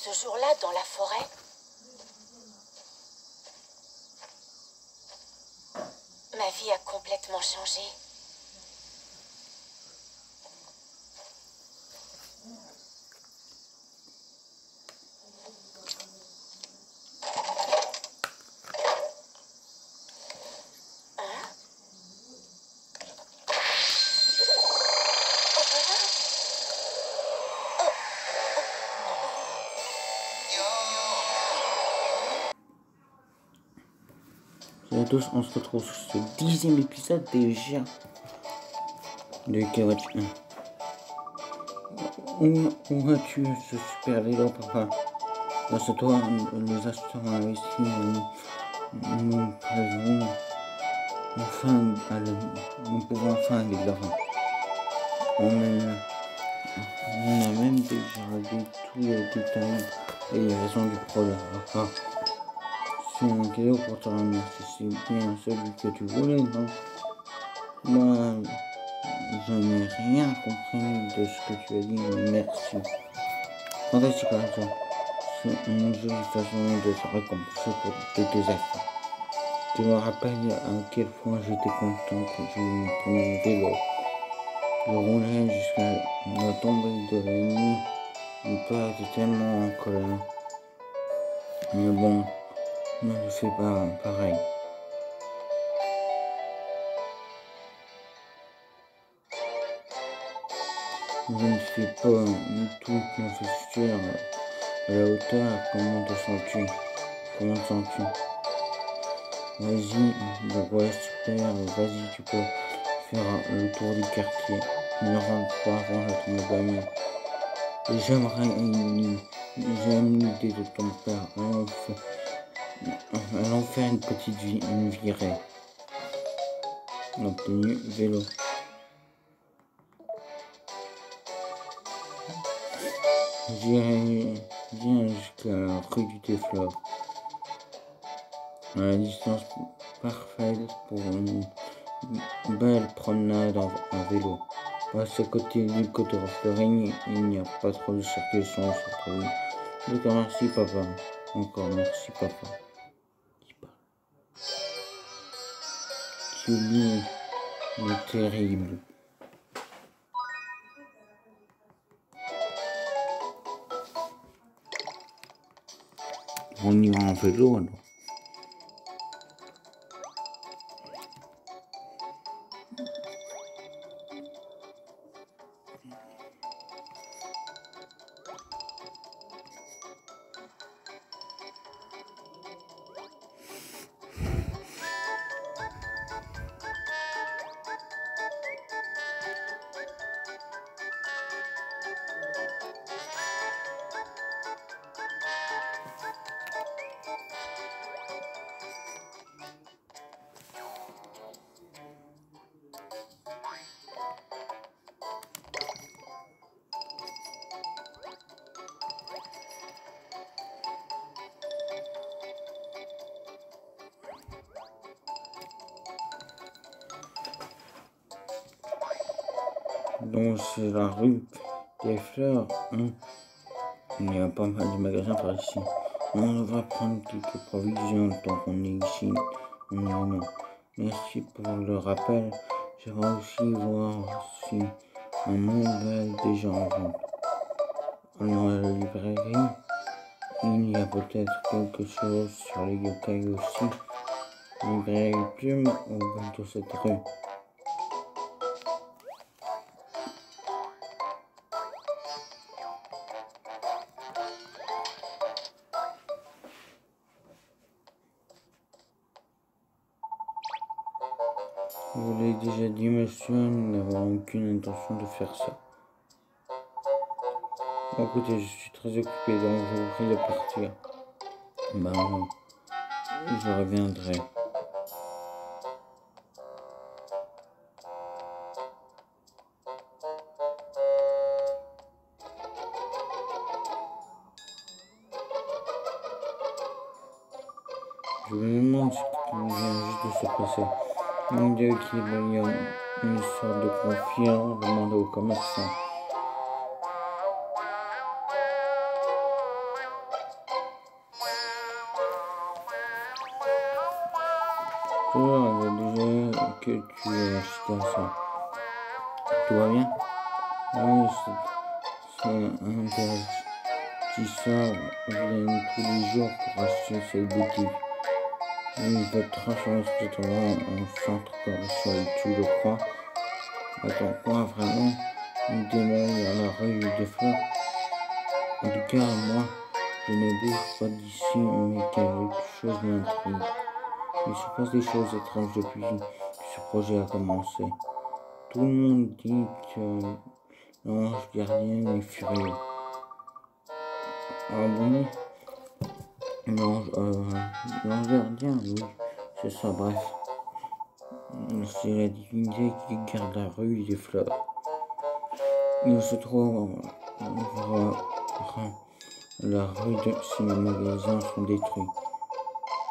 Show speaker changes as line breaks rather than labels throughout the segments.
ce jour-là dans la forêt? Ma vie a complètement changé.
Salut à tous, on se retrouve sur ce 10e épisode déjà de Kawatch 1. Où as-tu ce super vélo, papa? Grâce à toi, les acheteurs investis, nous pouvons enfin aller de l'avant. On a même déjà regardé tous les détails et les raisons du problème. Papa. C'est un cadeau pour te remercier, c'est bien celui que tu voulais, non? Moi, je n'ai rien compris de ce que tu as dit, mais merci. Fantastique comme ça. C'est une jolie façon de se récompenser pour tes efforts. Tu me rappelles à quel point j'étais content que j'ai eu mon premier vélo. Je roulais jusqu'à la tombée de la nuit. Mon père était tellement en colère. Mais bon, ne fais pas pareil. Je ne suis pas du tout confiture à la hauteur. Comment te sens-tu? Vas-y, ouais, super, vas-y, tu peux faire le tour du quartier. Ne rentre pas avant la tombe de la nuit. J'aime l'idée de ton père. Allons faire une virée. Obtenu vélo. Viens jusqu'à la rue du Défleur. À la distance parfaite pour une belle promenade en vélo. Passe à côté du côté Florigne, il n'y a pas trop de circulation sur le rue. Encore merci papa. Encore merci papa. Tu oublies le terrible. On y va en vélo alors. Donc c'est la rue des Fleurs. Il y a pas mal de magasins par ici. On va prendre quelques provisions tant qu'on est ici. Merci pour le rappel. J'aimerais aussi voir si un manga est déjà en vente. Allons à la librairie. Il y a peut-être quelque chose sur les yokai aussi. Librairie Plume au bout de cette rue. Je vous l'ai déjà dit, monsieur, nous n'avons aucune intention de faire ça. Écoutez, je suis très occupé, donc je vous prie de partir. Ben, je reviendrai. Je me demande ce qui vient juste de se passer. On dirait qu'il y a une sorte de conflit, demandé aux commerçants. déjà que tu es acheté ça. Tout va bien? Oui, c'est intéressant. Viennent tous les jours pour acheter cette boutique. Il peut transformer cet endroit en centre commercial, tu le crois? Attends, quoi, vraiment? Une démon dans la rue des fleurs? En tout cas, moi, je ne bouge pas d'ici, mais quelque chose m'intrigue. Il se passe des choses étranges depuis que ce projet a commencé. Tout le monde dit que l'ange gardien est furieux. Ah bon? L'ange gardien, oui, c'est ça, bref. C'est la divinité qui garde la rue des fleurs. Il se trouve la rue de si les magasins sont détruits.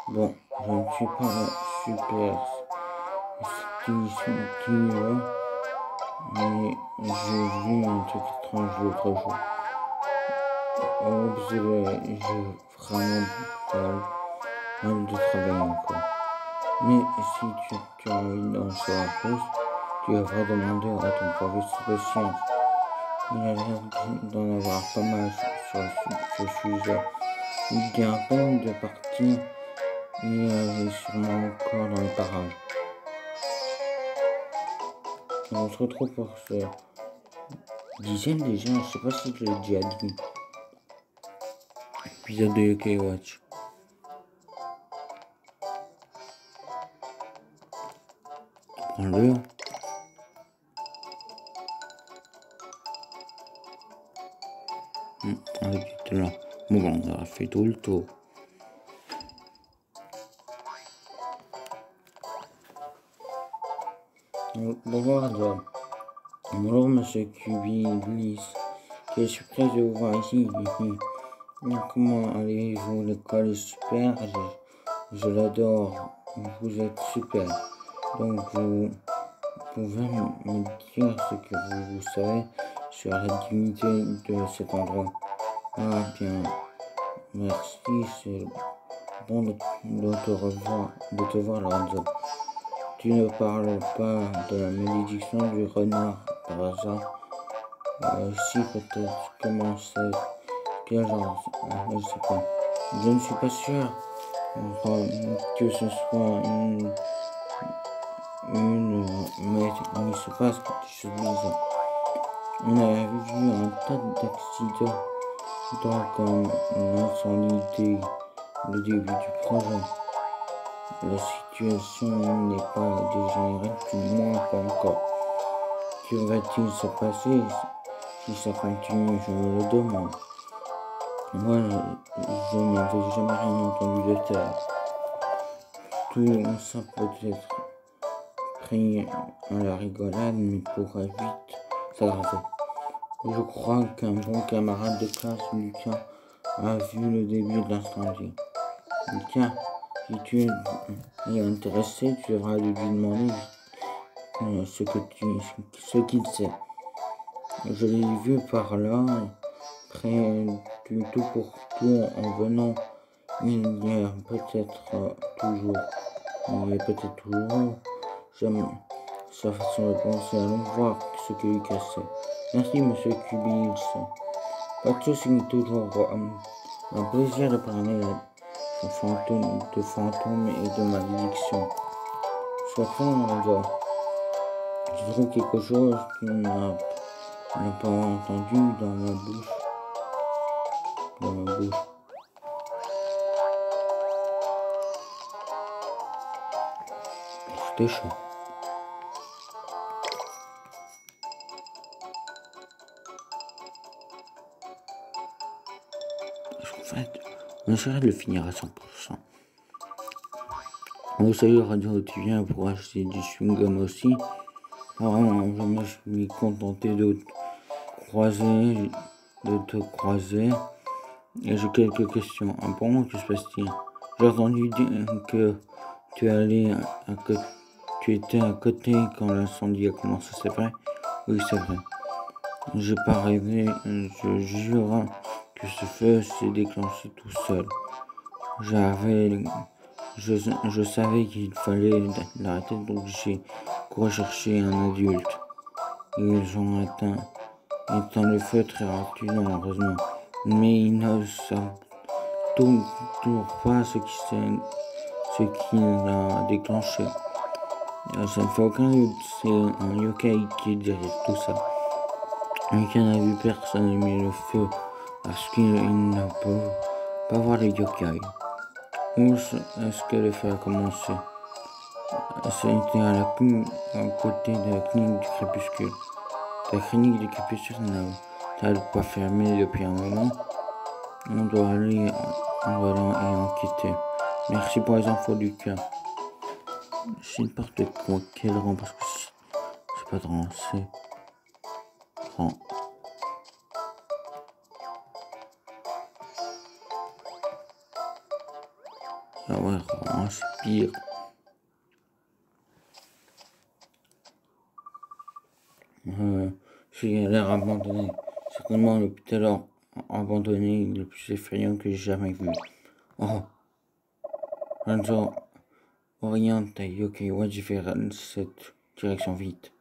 Bon, je ne suis pas super stylé, mais j'ai vu un truc étrange l'autre jour. J'ai vraiment mal de travail encore. Mais si tu as envie d'en savoir plus, tu devrais demander à ton professeur de sciences. Il a l'air d'en avoir pas mal sur ce sujet. Il vient à peine de partir. Il est sûrement encore dans les parages. On se retrouve pour ce dixième déjà, je sais pas si je l'ai déjà dit. Épisode de UK Watch. Prends-le. Arrête là. Bon, on a fait tout le tour. Bonjour Adam. Bonjour Monsieur Kubilis. Quelle surprise de vous voir ici. Comment allez-vous? L'école est super. Je l'adore. Vous êtes super. Donc vous pouvez me dire ce que vous savez sur la dignité de cet endroit. Ah bien. Merci. C'est bon de te voir Lorenzo. Tu ne parles pas de la malédiction du renard par hasard? Si, peut-être. Comment c'est? Quel genre? Je sais pas. Je ne suis pas sûr que ce soit mais il se passe quelque chose de bizarre. On a vu un tas d'accidents comme l'incendie dès le début du projet. La situation n'est pas dégénérée, du moins pas encore. Que va-t-il se passer si ça continue? Je me le demande. Moi, je n'avais jamais rien entendu de tel. Tout ça peut être pris à la rigolade, mais pourrait vite s'aggraver. Je crois qu'un bon camarade de classe, Lucas, a vu le début de l'incendie. Lucas, si tu es intéressé, tu devras lui demander ce qu'il sait. Je l'ai vu par là, près du tout pour tout en venant. Il y a peut-être toujours. J'aime sa façon de penser. Allons voir ce que Lucas sait. Merci, Monsieur Kubilis. Pas de soucis, toujours un plaisir de parler de fantômes et de malédiction. Sois franc, je trouve quelque chose qui n'a pas entendu dans ma bouche. C'était chaud. En fait, on essaierait de le finir à 100%. Oh salut Radio, tu viens pour acheter du chewing-gum aussi? Oh, je me suis contenté de te croiser. Et j'ai quelques questions. Ah bon, que se passe-t-il? J'ai entendu dire que tu étais à côté quand l'incendie a commencé, c'est vrai? Oui, c'est vrai. J'ai pas rêvé, je jure que ce feu s'est déclenché tout seul. J'avais Je savais qu'il fallait l'arrêter, donc j'ai couru chercher un adulte. Ils ont éteint le feu très rapidement, heureusement. Mais ils ne savent toujours pas ce qui l'a déclenché. Ça ne fait aucun doute, c'est un yokai qui est derrière tout ça. Yokai n'a vu personne aimer le feu parce qu'il ne peut pas voir les yokai. Où est-ce que le feu a commencé? C'était à côté de la clinique du crépuscule. La clinique du crépuscule n'a pas fermé depuis un moment. On doit aller et enquêter. Merci pour les infos du cœur. C'est une porte de quoi? Quel rang? Parce que c'est pas de rang, c'est rang. Ah ouais, rang, c'est pire. J'ai l'air abandonné. Certainement l'hôpital abandonné le plus effrayant que j'ai jamais vu. Oh, Renzo, oriente Yokai Watch vers cette direction vite.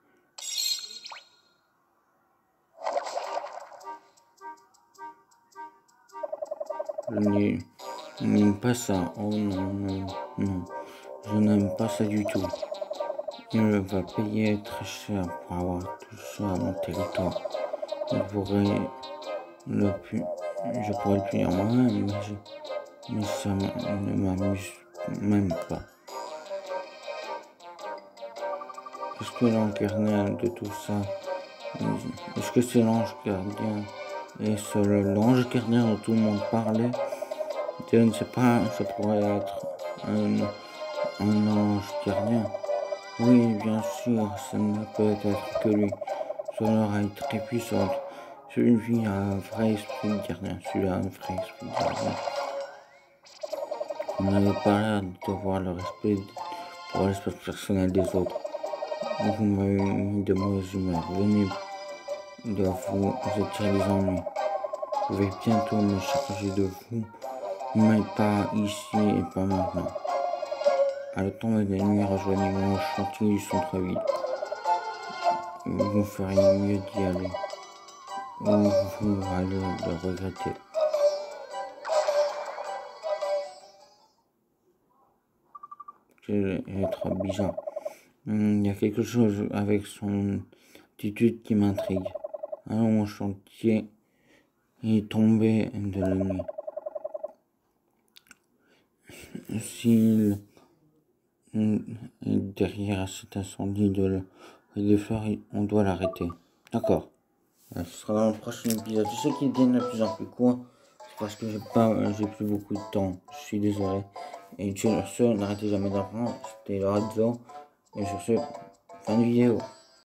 Je n'aime pas ça. Oh non. Je n'aime pas ça du tout. Il va payer très cher pour avoir touché à mon territoire. Je pourrais le punir moi-même, mais ça ne m'amuse même pas. Est-ce que l'ange gardien de tout ça, est-ce que c'est l'ange gardien et seul l'ange gardien dont tout le monde parlait? Je ne sais pas, ça pourrait être un ange gardien. Oui, bien sûr, ça ne peut être que lui. Son oreille très puissante. Celui-là a un vrai esprit de gardien. Celui-là a un vrai esprit de gardien. On n'avait pas l'air d'avoir le respect pour l'espace personnel des autres. Vous m'avez mis de mauvaise humeur. Venez de vous étirer les ennuis. Je vais bientôt me charger de vous, mais pas ici et pas maintenant. À la tombée des nuits, rejoignez-moi au chantier du centre-ville. Vous feriez mieux d'y aller, ou vous allez le regretter. C'est être bizarre. Il y a quelque chose avec son attitude qui m'intrigue. Allons au chantier est tombé de la nuit. S'il est derrière cet incendie des fleurs, on doit l'arrêter. D'accord. Ce sera dans le prochain épisode. Je sais qu'il devient de plus en plus court. C'est parce que j'ai plus beaucoup de temps. Je suis désolé. Et sur ce, n'arrêtez jamais d'apprendre. C'était le Red Zone. Et sur ce, fin de vidéo.